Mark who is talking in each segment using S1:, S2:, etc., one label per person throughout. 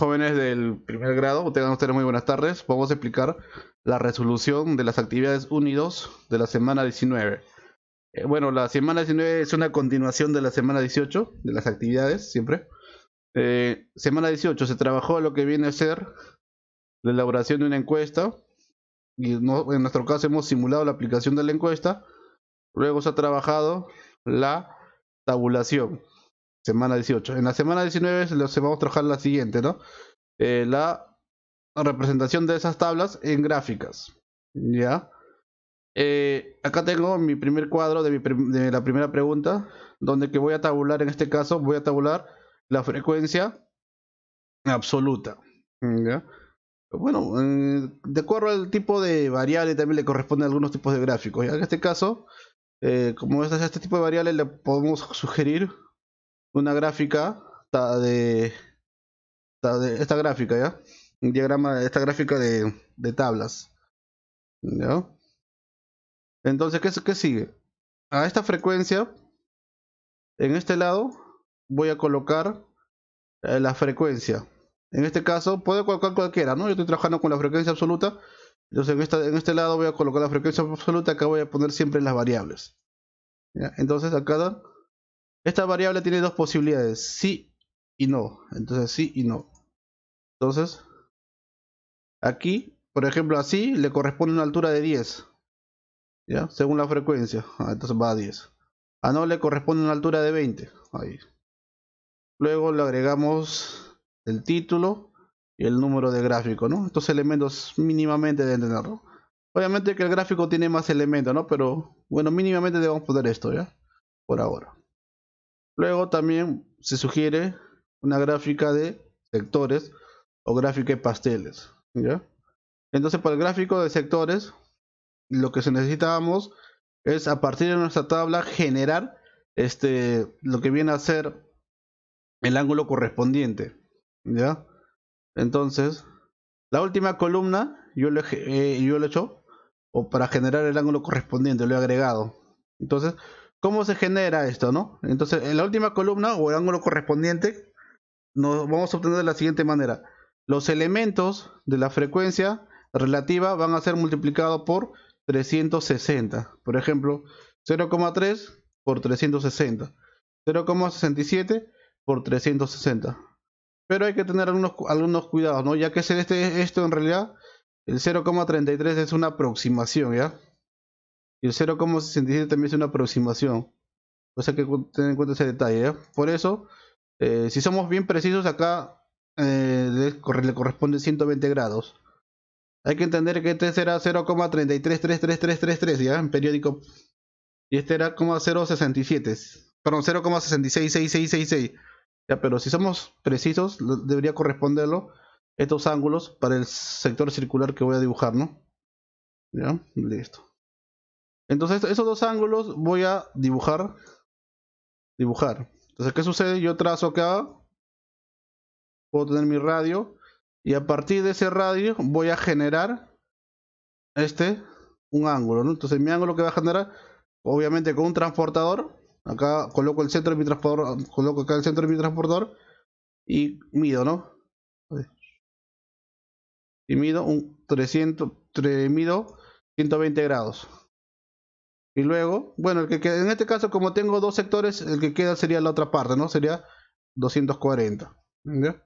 S1: jóvenes del primer grado, tengan ustedes muy buenas tardes. Vamos a explicar la resolución de las actividades 1 y 2 de la semana 19. Bueno, la semana 19 es una continuación de la semana 18, de las actividades, siempre. Semana 18 se trabajó lo que viene a ser la elaboración de una encuesta, y en nuestro caso hemos simulado la aplicación de la encuesta. Luego se ha trabajado la tabulación, semana 18. En la semana 19 se vamos a trabajar la siguiente, ¿no? La representación de esas tablas en gráficas, ¿ya? Acá tengo mi primer cuadro de la primera pregunta, donde que voy a tabular, en este caso, voy a tabular la frecuencia absoluta, ¿ya? Bueno, de acuerdo al tipo de variable también le corresponden algunos tipos de gráficos, ¿ya? En este caso, como este tipo de variables, le podemos sugerir una gráfica de esta gráfica, ¿ya? Un diagrama de esta gráfica de tablas, ¿ya? Entonces, ¿qué sigue? A esta frecuencia, en este lado, voy a colocar la frecuencia. En este caso, puedo colocar cualquiera, ¿no? Yo estoy trabajando con la frecuencia absoluta. Entonces, en este lado voy a colocar la frecuencia absoluta. Acá voy a poner siempre las variables, ¿ya? Entonces, acá, esta variable tiene dos posibilidades, sí y no. Entonces, sí y no. Entonces, aquí, por ejemplo, así le corresponde una altura de 10, ¿ya? Según la frecuencia. Entonces va a 10. A no le corresponde una altura de 20. Ahí. Luego le agregamos el título y el número de gráfico, ¿no? Estos elementos mínimamente deben tenerlo. Obviamente que el gráfico tiene más elementos, ¿no? Pero bueno, mínimamente debemos poner esto, ¿ya? Por ahora. Luego también se sugiere una gráfica de sectores o gráfica de pasteles, ¿ya? Entonces, para el gráfico de sectores, lo que se necesitamos es, a partir de nuestra tabla, generar lo que viene a ser el ángulo correspondiente, ¿ya? Entonces, la última columna yo lo he hecho, o para generar el ángulo correspondiente, lo he agregado. Entonces, ¿cómo se genera esto, no? Entonces, en la última columna, o el ángulo correspondiente, nos vamos a obtener de la siguiente manera. Los elementos de la frecuencia relativa van a ser multiplicados por 360. Por ejemplo, 0,3 por 360. 0,67 por 360. Pero hay que tener algunos cuidados, ¿no? Ya que esto en realidad, el 0,33 es una aproximación, ¿ya? Y el 0,67 también es una aproximación. O sea que tener en cuenta ese detalle, ¿ya? Por eso, si somos bien precisos acá, le corresponde 120 grados. Hay que entender que este será 0,333333, ¿ya? En periódico. Y este era 0,067. Perdón, 0,666666. Ya, pero si somos precisos, debería corresponderlo estos ángulos para el sector circular que voy a dibujar, ¿no? Ya, listo. Entonces, esos dos ángulos voy a dibujar. Entonces, ¿qué sucede? Yo trazo acá, puedo tener mi radio, y a partir de ese radio voy a generar un ángulo, ¿no? Entonces, mi ángulo que va a generar, obviamente con un transportador, acá coloco el centro de mi transportador, coloco acá el centro de mi transportador y mido, ¿no? Y mido mido 120 grados. Y luego, bueno, el que queda, en este caso, como tengo dos sectores, el que queda sería la otra parte, ¿no? Sería 240. ¿Ya?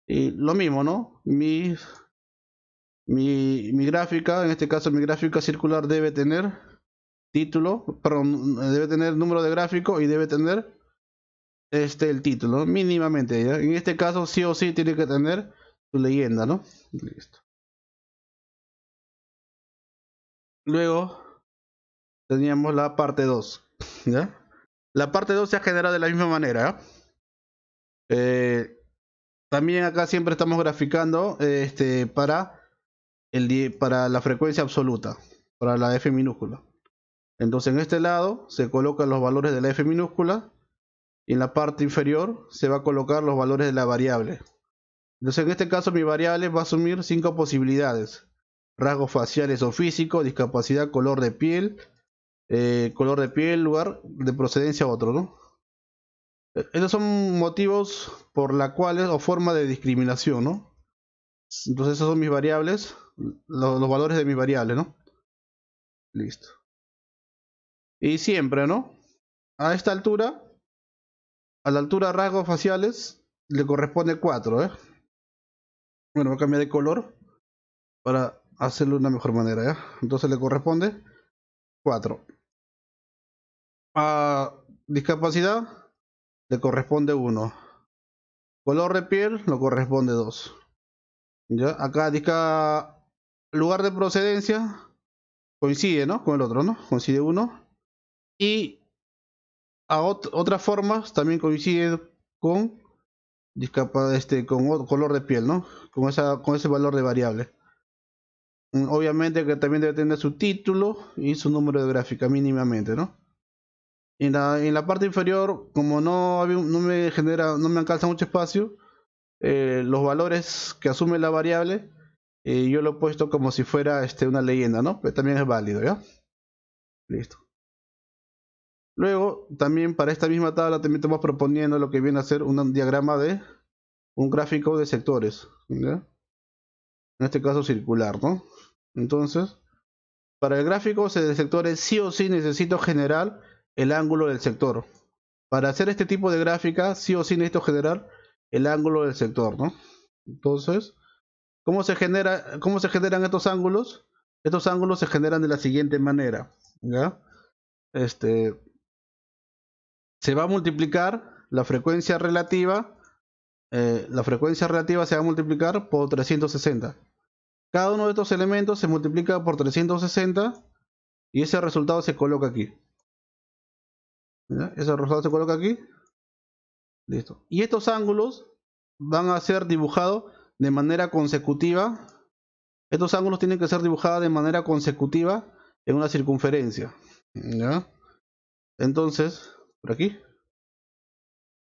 S1: Y lo mismo, ¿no? Mi gráfica, en este caso mi gráfica circular debe tener título, perdón, debe tener número de gráfico y debe tener el título, ¿no? Mínimamente, ¿ya? En este caso sí o sí tiene que tener su leyenda, ¿no? Listo. Luego teníamos la parte 2, ¿ya? La parte 2 se ha generado de la misma manera, ¿ya? También acá siempre estamos graficando para la frecuencia absoluta, para la F minúscula. Entonces en este lado se colocan los valores de la F minúscula y en la parte inferior se va a colocar los valores de la variable. Entonces en este caso mi variable va a asumir 5 posibilidades: rasgos faciales o físicos, discapacidad, color de piel, lugar de procedencia, otro, ¿no? Estos son motivos por la cual o forma de discriminación, ¿no? Entonces esos son mis variables, los valores de mis variables, ¿no? Listo. Y siempre, ¿no? A esta altura, a la altura rasgos faciales, le corresponde 4, ¿eh? Bueno, voy a cambiar de color para hacerlo de una mejor manera, ¿ya? Entonces le corresponde 4. A discapacidad le corresponde 1. Color de piel le corresponde 2. ¿Ya? Acá lugar de procedencia coincide, ¿no? Con el otro, ¿no? Coincide 1. Y a otras formas también coincide con con color de piel, ¿no? Con ese valor de variable. Obviamente que también debe tener su título y su número de gráfica mínimamente, ¿no? En la parte inferior, como no me alcanza mucho espacio, los valores que asume la variable, yo lo he puesto como si fuera una leyenda, ¿no? Pero también es válido, ¿ya? Listo. Luego, también para esta misma tabla, también estamos proponiendo lo que viene a ser un diagrama de un gráfico de sectores, ¿ya? En este caso circular, ¿no? Entonces, para el gráfico de sectores sí o sí necesito generar el ángulo del sector. Para hacer este tipo de gráfica sí o sí necesito generar el ángulo del sector, ¿no? Entonces, cómo se generan estos ángulos? Estos ángulos se generan de la siguiente manera, ¿ya? Se va a multiplicar la frecuencia relativa se va a multiplicar por 360. Cada uno de estos elementos se multiplica por 360 y ese resultado se coloca aquí. ¿Ya? Ese resultado se coloca aquí. Listo. Y estos ángulos van a ser dibujados de manera consecutiva. Estos ángulos tienen que ser dibujados de manera consecutiva en una circunferencia. ¿Ya? Entonces, por aquí.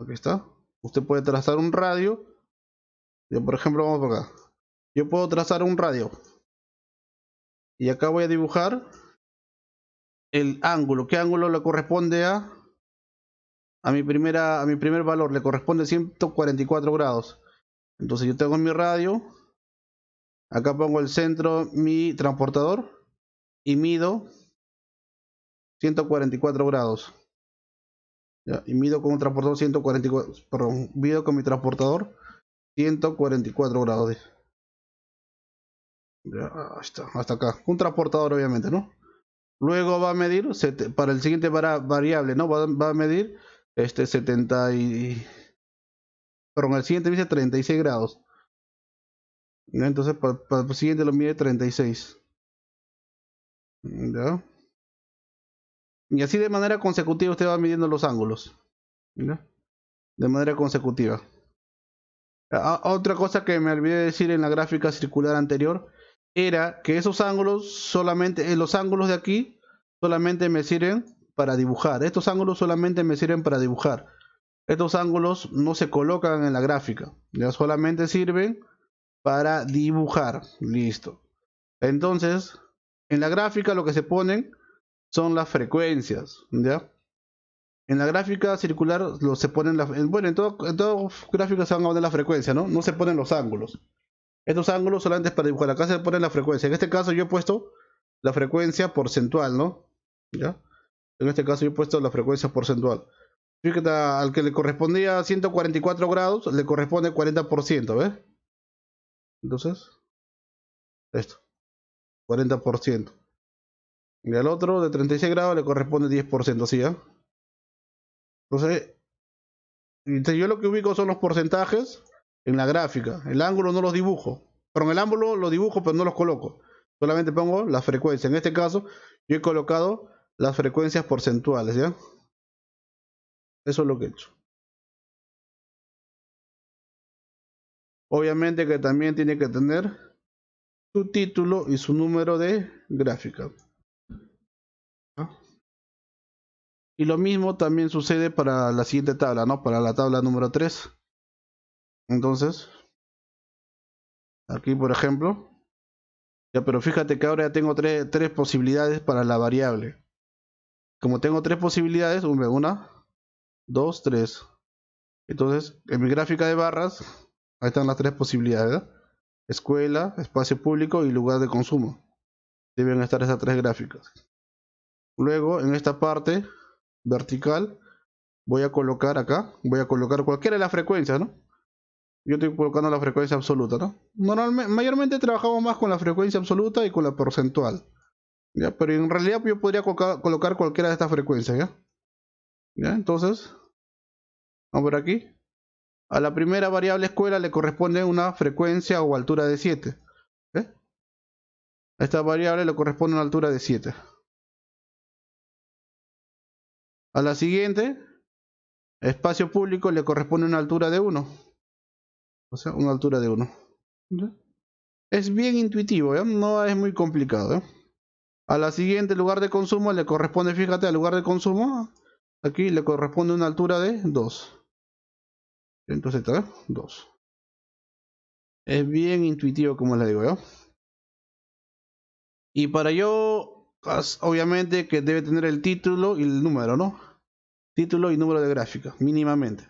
S1: Aquí está. Usted puede trazar un radio. Yo, por ejemplo, vamos por acá. Yo puedo trazar un radio. Y acá voy a dibujar el ángulo. ¿Qué ángulo le corresponde a mi primer valor? Le corresponde 144 grados. Entonces yo tengo mi radio. Acá pongo el centro, mi transportador. Y mido 144 grados. ¿Ya? Y mido con un transportador 144. Perdón, mido con mi transportador 144 grados. Ya, hasta acá. Un transportador, obviamente, ¿no? Luego va a medir, para el siguiente variable, ¿no? Va a medir 70 y... Perdón, el siguiente dice 36 grados. ¿Ya? Entonces, para el siguiente lo mide 36. ¿Ya? Y así de manera consecutiva usted va midiendo los ángulos. ¿Ya? De manera consecutiva. Otra cosa que me olvidé de decir en la gráfica circular anterior era que esos ángulos solamente, los ángulos de aquí solamente me sirven para dibujar. Estos ángulos solamente me sirven para dibujar. Estos ángulos no se colocan en la gráfica. Ya solamente sirven para dibujar. Listo. Entonces, en la gráfica lo que se ponen son las frecuencias. ¿Ya? En la gráfica circular se ponen bueno, en todo gráfico se van a poner la frecuencia, ¿no? No se ponen los ángulos. Estos ángulos solamente es para dibujar. Acá se pone la frecuencia. En este caso yo he puesto la frecuencia porcentual, ¿no? ¿Ya? En este caso yo he puesto la frecuencia porcentual. Fíjate, al que le correspondía 144 grados, le corresponde 40%, ¿ves? Entonces, esto, 40%. Y al otro de 36 grados le corresponde 10%, ¿sí? ¿Ya? Entonces, yo lo que ubico son los porcentajes en la gráfica. El ángulo no los dibujo. Pero en el ángulo lo dibujo, pero no los coloco. Solamente pongo la frecuencia. En este caso, yo he colocado las frecuencias porcentuales, ¿ya? Eso es lo que he hecho. Obviamente que también tiene que tener su título y su número de gráfica. ¿No? Y lo mismo también sucede para la siguiente tabla, ¿no? Para la tabla número 3. Entonces, aquí por ejemplo, ya, pero fíjate que ahora ya tengo tres posibilidades para la variable. Como tengo tres posibilidades, una, dos, tres. Entonces, en mi gráfica de barras, ahí están las tres posibilidades, ¿verdad? Escuela, espacio público y lugar de consumo. Deben estar esas tres gráficas. Luego, en esta parte vertical, voy a colocar acá, voy a colocar cualquiera de las frecuencias, ¿no? Yo estoy colocando la frecuencia absoluta, ¿no? Normalmente, mayormente trabajamos más con la frecuencia absoluta y con la porcentual, ¿ya? Pero en realidad yo podría colocar cualquiera de estas frecuencias, ¿ya? ¿Ya? Entonces, vamos por aquí. A la primera variable escuela le corresponde una frecuencia o altura de 7. ¿Eh? A esta variable le corresponde una altura de 7. A la siguiente, espacio público, le corresponde una altura de 1. O sea, una altura de 1. ¿Ya? Es bien intuitivo, ¿ya? No es muy complicado, ¿ya? A la siguiente, lugar de consumo, le corresponde, fíjate, al lugar de consumo, aquí le corresponde una altura de 2. Entonces está, 2. Es bien intuitivo, como les digo, ¿ya? Y para ello, obviamente que debe tener el título y el número, ¿no? Título y número de gráfica, mínimamente.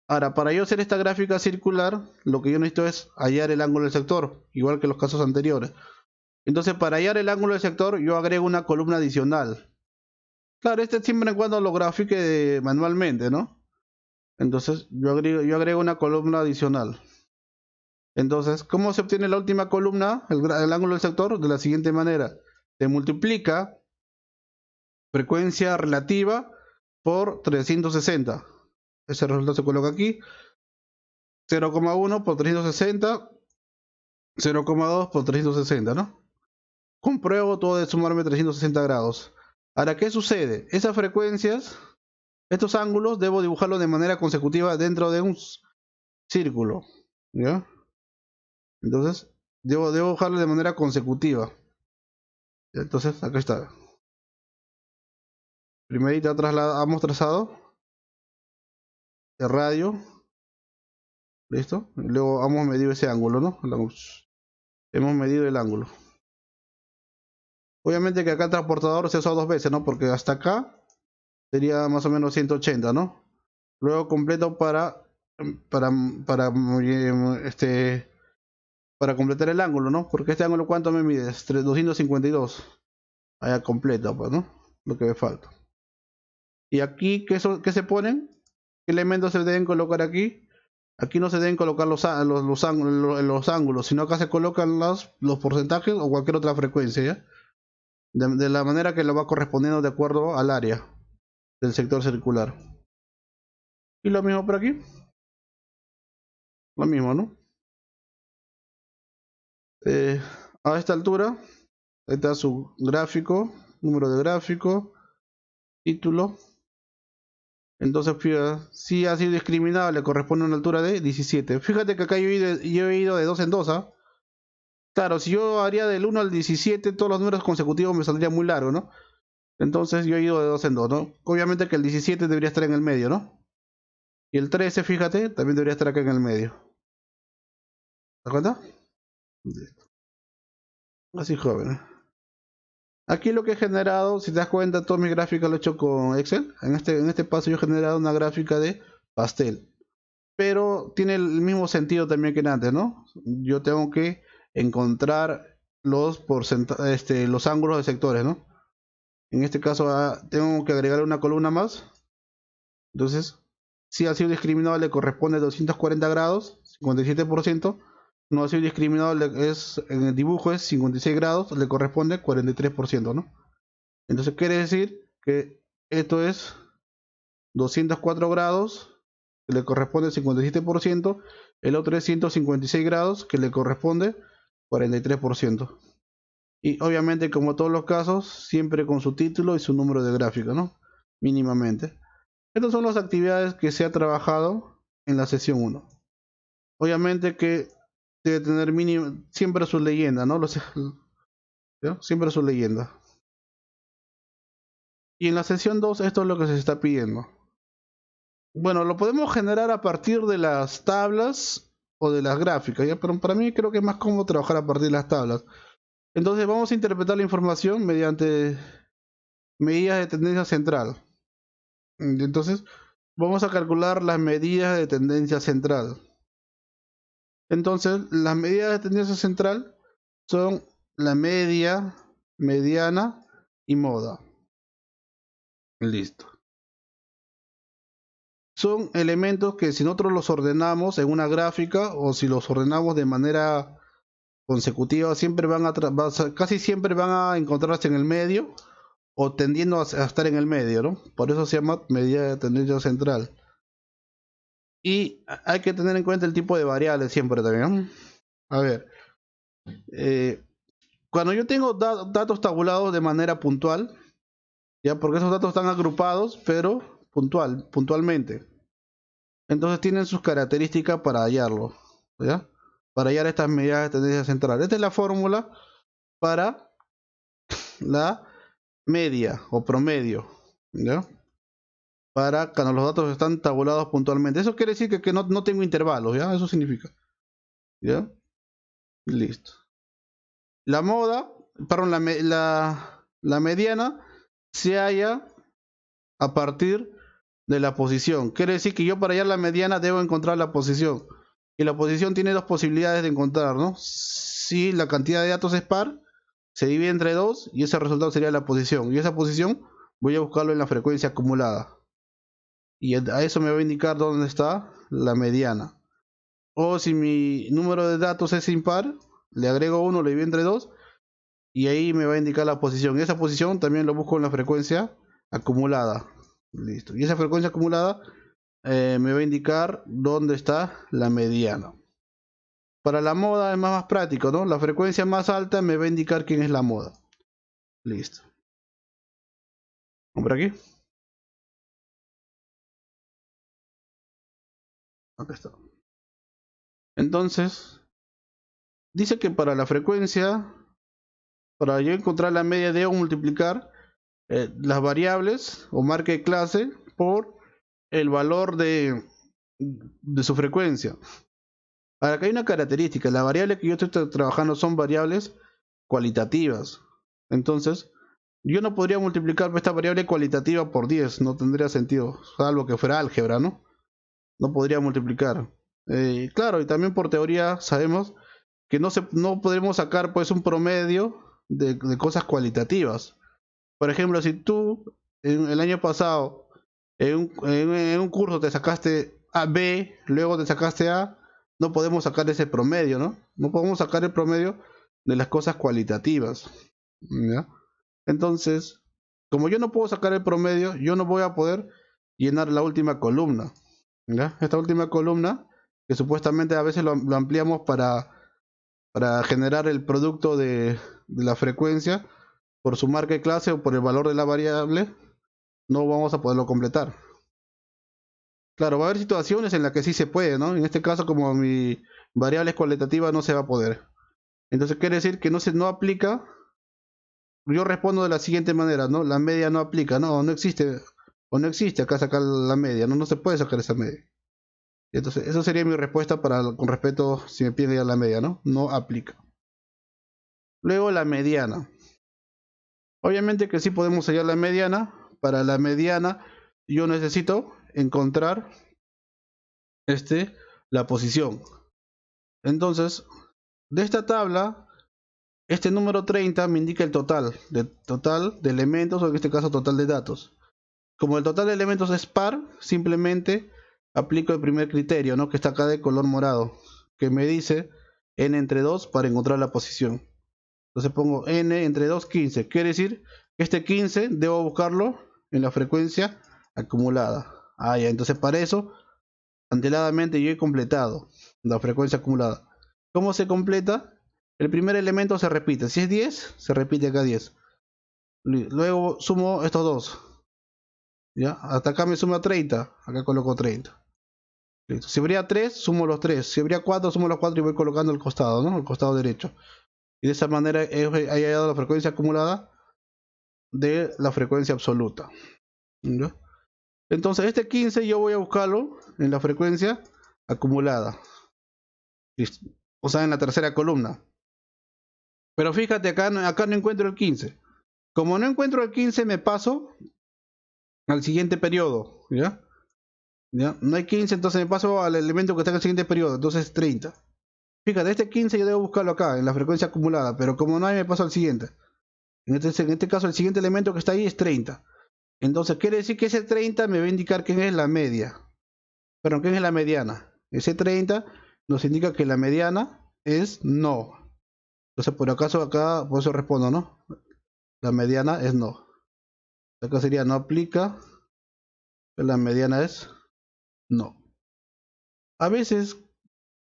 S1: Ahora, para yo hacer esta gráfica circular, lo que yo necesito es hallar el ángulo del sector, igual que los casos anteriores. Entonces, para hallar el ángulo del sector, yo agrego una columna adicional. Claro, siempre y cuando lo grafique manualmente, ¿no? Entonces, yo agrego una columna adicional. Entonces, ¿cómo se obtiene la última columna, el ángulo del sector? De la siguiente manera. Se multiplica frecuencia relativa por 360. Ese resultado se coloca aquí. 0,1 por 360. 0,2 por 360, ¿no? Compruebo todo de sumarme 360 grados. Ahora, ¿qué sucede? Esas frecuencias, estos ángulos, debo dibujarlos de manera consecutiva dentro de un círculo, ¿ya? Entonces, debo dibujarlo de manera consecutiva. Entonces, acá está. Primerita hemos trazado el radio. ¿Listo? Y luego hemos medido ese ángulo, ¿no? Hemos medido el ángulo. Obviamente que acá el transportador se ha usado dos veces, ¿no? Porque hasta acá sería más o menos 180, ¿no? Luego completo para, para, este, para completar el ángulo, ¿no? Porque este ángulo, ¿cuánto me mide? 252. Allá completo, pues, ¿no? Lo que me falta. Y aquí, ¿qué se ponen? ¿Qué elementos se deben colocar aquí? Aquí no se deben colocar los ángulos, sino acá se colocan los porcentajes o cualquier otra frecuencia, ¿ya? De la manera que lo va correspondiendo de acuerdo al área del sector circular. Y lo mismo por aquí. Lo mismo, ¿no? Eh, a esta altura, ahí está su gráfico, número de gráfico, título. Entonces, si ha sido discriminado, le corresponde una altura de 17. Fíjate que acá yo he ido de 2 en 2, ¿ah? Claro, si yo haría del 1 al 17, todos los números consecutivos me saldría muy largo, ¿no? Entonces yo he ido de 2 en 2, ¿no? Obviamente que el 17 debería estar en el medio, ¿no? Y el 13, fíjate, también debería estar acá en el medio. ¿Te das cuenta? Así, joven. Aquí lo que he generado, si te das cuenta, toda mi gráfica lo he hecho con Excel. En este paso yo he generado una gráfica de pastel. Pero tiene el mismo sentido también que antes, ¿no? Yo tengo que encontrar los ángulos de sectores, ¿no? En este caso tengo que agregar una columna más. Entonces, si ha sido discriminado le corresponde 240 grados, 57%. No ha sido discriminado en el dibujo es 56 grados, le corresponde 43%, ¿no? Entonces quiere decir que esto es 204 grados, que le corresponde 57%, el otro es 156 grados, que le corresponde 43%. Y obviamente, como todos los casos, siempre con su título y su número de gráfico, ¿no? Mínimamente. Estas son las actividades que se ha trabajado en la sesión 1. Obviamente que debe tener mínimo, siempre su leyenda, ¿no? Siempre su leyenda. Y en la sesión 2 esto es lo que se está pidiendo. Bueno, lo podemos generar a partir de las tablas o de las gráficas, ¿ya? Pero para mí creo que es más cómodo trabajar a partir de las tablas. Entonces vamos a interpretar la información mediante medidas de tendencia central. Entonces, vamos a calcular las medidas de tendencia central. Entonces, las medidas de tendencia central son la media, mediana y moda. Listo. Son elementos que si nosotros los ordenamos en una gráfica o si los ordenamos de manera consecutiva, siempre casi siempre van a encontrarse en el medio o tendiendo a estar en el medio, ¿no? Por eso se llama medida de tendencia central. Y hay que tener en cuenta el tipo de variables siempre también, ¿no? A ver, cuando yo tengo datos tabulados de manera puntual, ya porque esos datos están agrupados, pero puntualmente. Entonces tienen sus características para hallarlo, ¿ya? Para hallar estas medidas de tendencia central. Esta es la fórmula para la media o promedio, ¿ya? Para cuando los datos están tabulados puntualmente. Eso quiere decir que no tengo intervalos, ¿ya? Eso significa, ¿ya? Listo. La moda, perdón, la mediana se halla a partir de la posición. Quiere decir que yo para hallar la mediana debo encontrar la posición. Y la posición tiene dos posibilidades de encontrar, ¿no? Si la cantidad de datos es par, se divide entre 2 y ese resultado sería la posición. Y esa posición voy a buscarlo en la frecuencia acumulada. Y a eso me va a indicar dónde está la mediana. O si mi número de datos es impar, le agrego 1, le divido entre 2 y ahí me va a indicar la posición. Y esa posición también lo busco en la frecuencia acumulada. Listo. Y esa frecuencia acumulada me va a indicar dónde está la mediana. Para la moda es más práctico, ¿no? La frecuencia más alta me va a indicar quién es la moda. Listo. Vamos por aquí. Acá está. Entonces, dice que para la frecuencia, para yo encontrar la media, debo multiplicar las variables o marca de clase por el valor de su frecuencia. Ahora, acá hay una característica. Las variables que yo estoy trabajando son variables cualitativas. Entonces, yo no podría multiplicar esta variable cualitativa por 10. No tendría sentido. Salvo que fuera álgebra, ¿no? No podría multiplicar. Claro, y también por teoría sabemos que no podremos sacar pues un promedio de cosas cualitativas. Por ejemplo, si tú el año pasado en un curso te sacaste a B, luego te sacaste A, no podemos sacar ese promedio, ¿no? No podemos sacar el promedio de las cosas cualitativas, ¿ya? Entonces, como yo no puedo sacar el promedio, yo no voy a poder llenar la última columna, ¿ya? Esta última columna, que supuestamente a veces lo ampliamos para generar el producto de la frecuencia, por su marca de clase o por el valor de la variable, no vamos a poderlo completar. Claro, va a haber situaciones en las que sí se puede, ¿no? En este caso, como mi variable es cualitativa, no se va a poder. Entonces quiere decir que no aplica. Yo respondo de la siguiente manera, ¿no? La media no aplica, no existe, o no existe acá sacar la media, no se puede sacar esa media. Entonces, eso sería mi respuesta con respecto si me piden ya la media, ¿no? No aplica. Luego la mediana. Obviamente que sí podemos hallar la mediana. Para la mediana yo necesito encontrar la posición. Entonces, de esta tabla, este número 30 me indica el total de elementos, o en este caso total de datos. Como el total de elementos es par, simplemente aplico el primer criterio, ¿no? Que está acá de color morado, que me dice n entre 2 para encontrar la posición. Entonces pongo n entre 2, 15. Quiere decir que este 15 debo buscarlo en la frecuencia acumulada. Ya, entonces para eso, anteladamente yo he completado la frecuencia acumulada. ¿Cómo se completa? El primer elemento se repite. Si es 10, se repite acá 10. Luego sumo estos dos. ¿Ya? Hasta acá me suma 30. Acá coloco 30. Listo. Si habría 3, sumo los 3. Si habría 4, sumo los 4 y voy colocando el costado, ¿no? El costado derecho. Y de esa manera he hallado la frecuencia acumulada de la frecuencia absoluta. ¿Ya? Entonces este 15 yo voy a buscarlo en la frecuencia acumulada. Listo. O sea, en la tercera columna. Pero fíjate, acá no encuentro el 15. Como no encuentro el 15, me paso al siguiente periodo, ¿ya? ¿Ya? No hay 15, entonces me paso al elemento que está en el siguiente periodo, entonces 30. Fíjate, este 15 yo debo buscarlo acá, en la frecuencia acumulada, pero como no hay, me paso al siguiente. En este caso, el siguiente elemento que está ahí es 30. Entonces, quiere decir que ese 30 me va a indicar quién es la media. Perdón, quién es la mediana. Ese 30 nos indica que la mediana es no. Entonces, por acaso acá, por eso respondo, ¿no? La mediana es no. Acá sería no aplica, la mediana es no. A veces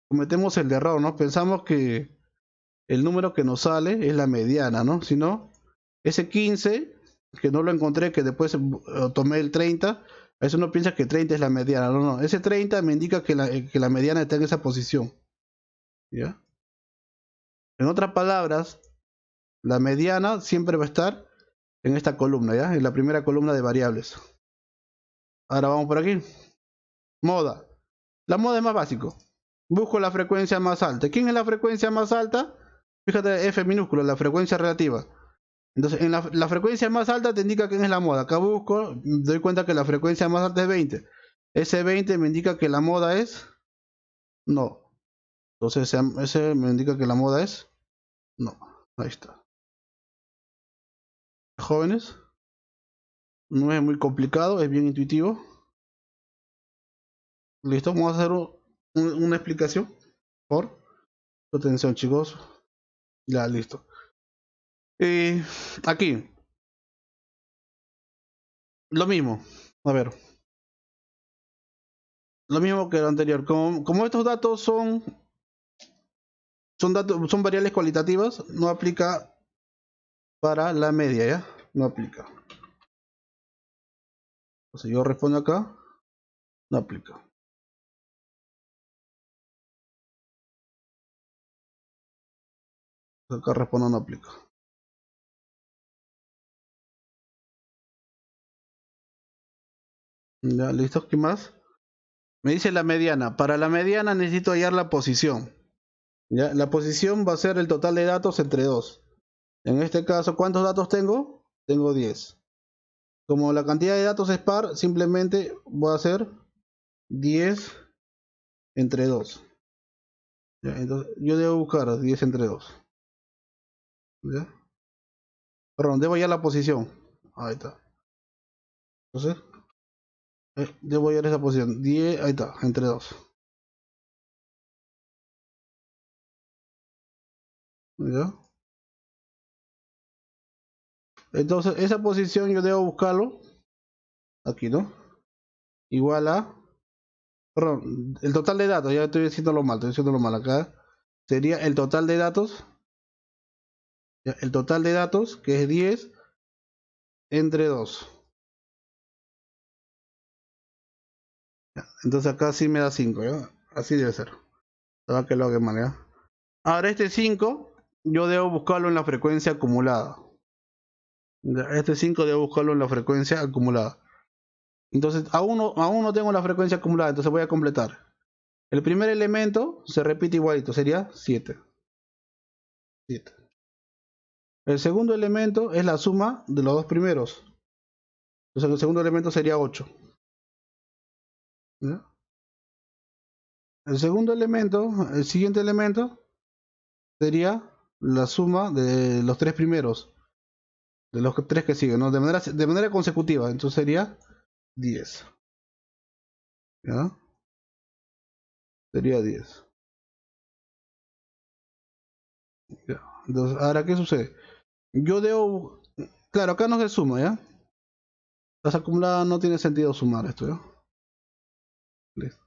S1: cometemos el error, ¿no? Pensamos que el número que nos sale es la mediana, ¿no? Si no, ese 15, que no lo encontré, que después tomé el 30, a eso uno piensa que 30 es la mediana. No, no, ese 30 me indica que la mediana está en esa posición. ¿Ya? En otras palabras, la mediana siempre va a estar en esta columna, ¿ya? En la primera columna de variables. Ahora vamos por aquí. Moda. La moda es más básico. Busco la frecuencia más alta. ¿Quién es la frecuencia más alta? Fíjate, F minúscula, la frecuencia relativa. Entonces, en la frecuencia más alta te indica quién es la moda. Acá busco, doy cuenta que la frecuencia más alta es 20. Ese 20 me indica que la moda es no. Entonces, ese me indica que la moda es no. Ahí está. Jóvenes, no es muy complicado, es bien intuitivo. Listo, vamos a hacer una explicación. Por atención, chicos. Ya, listo. Aquí, lo mismo. A ver, lo mismo que lo anterior. Como estos datos son variables cualitativas, no aplica para la media, ¿ya? No aplica. Entonces yo respondo acá, no aplica. Acá respondo no aplica. Ya, listo, ¿qué más? Me dice la mediana. Para la mediana necesito hallar la posición. ¿Ya? La posición va a ser el total de datos entre 2. En este caso, ¿cuántos datos tengo? Tengo 10. Como la cantidad de datos es par, simplemente voy a hacer 10 entre 2. ¿Ya? Entonces, yo debo buscar 10 entre 2. ¿Ya? Perdón, debo hallar la posición. Ahí está. Entonces, debo hallar esa posición. 10, ahí está, entre 2. ¿Ya? Entonces, esa posición yo debo buscarlo aquí, ¿no? Igual a, perdón, el total de datos, ya estoy diciéndolo mal acá. Sería el total de datos, ¿ya? El total de datos, que es 10 entre 2. ¿Ya? Entonces acá sí me da 5, ¿ya? Así debe ser. Para que lo haga mal, ¿ya? Ahora este 5, yo debo buscarlo en la frecuencia acumulada. ¿Ya? Este 5 debo buscarlo en la frecuencia acumulada. Entonces, aún no tengo la frecuencia acumulada, entonces voy a completar. El primer elemento se repite igualito, sería 7. 7. El segundo elemento es la suma de los dos primeros. Entonces el segundo elemento sería 8. ¿Ya? El segundo elemento, el siguiente elemento, sería la suma de los tres primeros. De los tres que siguen, ¿no? De manera consecutiva. Entonces sería 10. ¿Ya? Sería 10. ¿Ya? Entonces, ahora, ¿qué sucede? Yo debo... Claro, acá no se suma, ¿ya? Las acumuladas no tiene sentido sumar esto, ¿ya? Listo.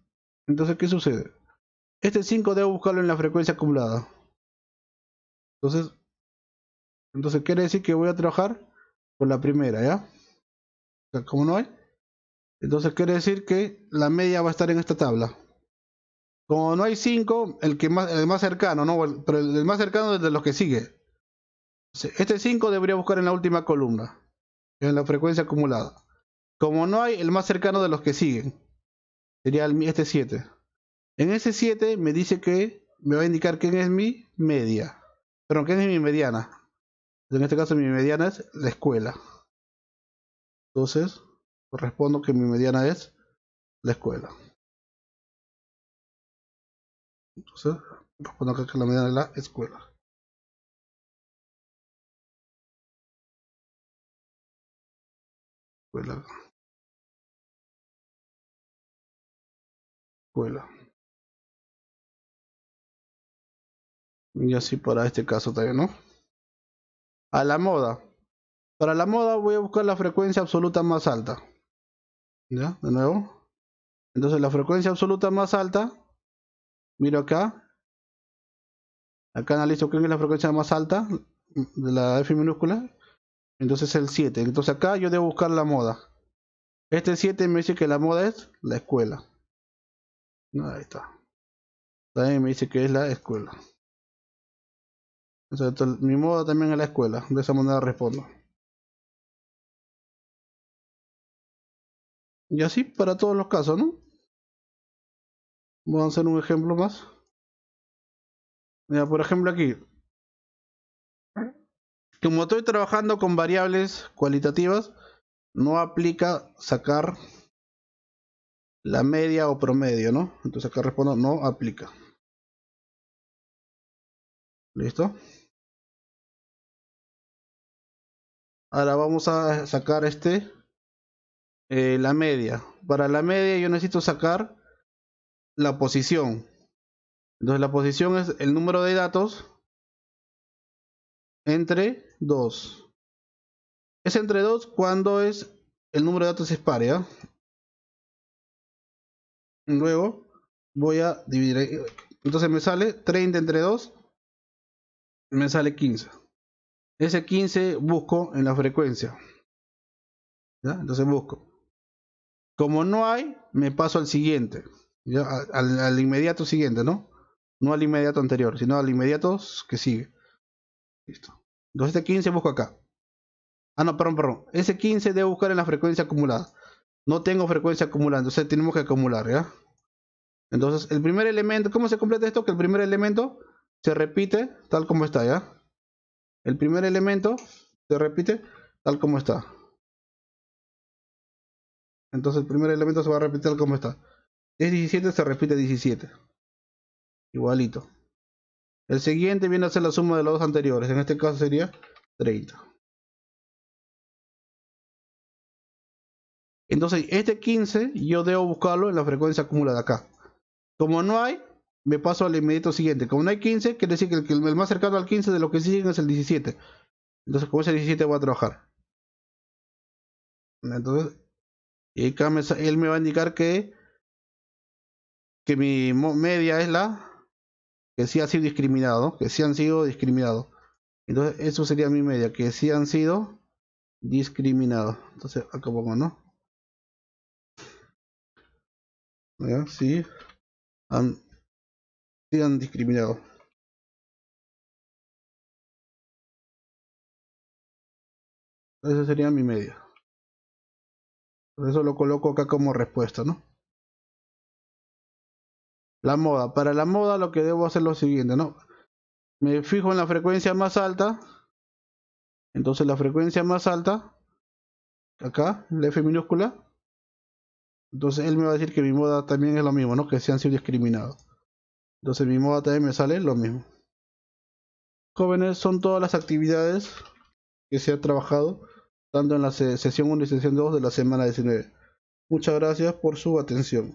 S1: Entonces, ¿qué sucede? Este 5 debo buscarlo en la frecuencia acumulada. Entonces, quiere decir que voy a trabajar con la primera, ¿ya? O sea, como no hay, entonces quiere decir que la media va a estar en esta tabla. Como no hay 5, el más cercano, ¿no? Pero el más cercano es de los que sigue. Este 5 debería buscar en la última columna, en la frecuencia acumulada. Como no hay, el más cercano de los que siguen, sería este 7. En ese 7 me dice que me va a indicar quién es mi media. Perdón, quién es mi mediana. En este caso mi mediana es la escuela. Entonces, respondo que mi mediana es la escuela. Entonces, voy a poner acá que la medida de la escuela. Escuela. Escuela. Y así para este caso también, ¿no? A la moda. Para la moda voy a buscar la frecuencia absoluta más alta. ¿Ya? De nuevo. Entonces la frecuencia absoluta más alta. Miro acá. Acá analizo qué es la frecuencia más alta de la F minúscula. Entonces el 7. Entonces acá yo debo buscar la moda. Este 7 me dice que la moda es la escuela. Ahí está. También me dice que es la escuela. Entonces, mi moda también es la escuela. De esa manera respondo. Y así para todos los casos, ¿no? Vamos a hacer un ejemplo más. Mira, por ejemplo aquí. Como estoy trabajando con variables cualitativas, no aplica sacar la media o promedio, ¿no? Entonces acá respondo no aplica. ¿Listo? Ahora vamos a sacar la media. Para la media yo necesito sacar la posición. Entonces la posición es el número de datos entre 2. Es entre 2 cuando es el número de datos es par, ¿ya? Luego voy a dividir. Entonces me sale 30 entre 2. Me sale 15. Ese 15 busco en la frecuencia. ¿Ya? Entonces busco. Como no hay, me paso al siguiente. ¿Ya? Al inmediato siguiente, ¿no? No al inmediato anterior, sino al inmediato que sigue. Listo. Entonces este 15 busco acá. Ah, no, perdón. Ese 15 debo buscar en la frecuencia acumulada. No tengo frecuencia acumulada, entonces tenemos que acumular, ¿ya? Entonces el primer elemento, ¿cómo se completa esto? Que el primer elemento se repite tal como está, ¿ya? El primer elemento se repite tal como está. Entonces el primer elemento se va a repetir tal como está. Es 17, se repite 17. Igualito. El siguiente viene a ser la suma de los dos anteriores. En este caso sería 30. Entonces este 15 yo debo buscarlo en la frecuencia acumulada acá. Como no hay, me paso al inmediato siguiente. Como no hay 15, quiere decir que el más cercano al 15 de lo que siguen es el 17. Entonces con ese 17 voy a trabajar. Entonces, y acá él me va a indicar que mi media es la que sí ha sido discriminado, ¿no? Que sí han sido discriminados. Entonces eso sería mi media, que sí han sido discriminados. Entonces acá pongo, ¿no? ¿Ya? Sí han discriminado. Esa sería mi media. Por eso lo coloco acá como respuesta, ¿no? La moda. Para la moda lo que debo hacer es lo siguiente, ¿no? Me fijo en la frecuencia más alta. Entonces la frecuencia más alta, acá, la F minúscula. Entonces él me va a decir que mi moda también es lo mismo, ¿no? Que se han sido discriminados. Entonces mi moda también me sale lo mismo. Jóvenes, son todas las actividades que se ha trabajado, tanto en la sesión 1 y sesión 2 de la semana 19. Muchas gracias por su atención.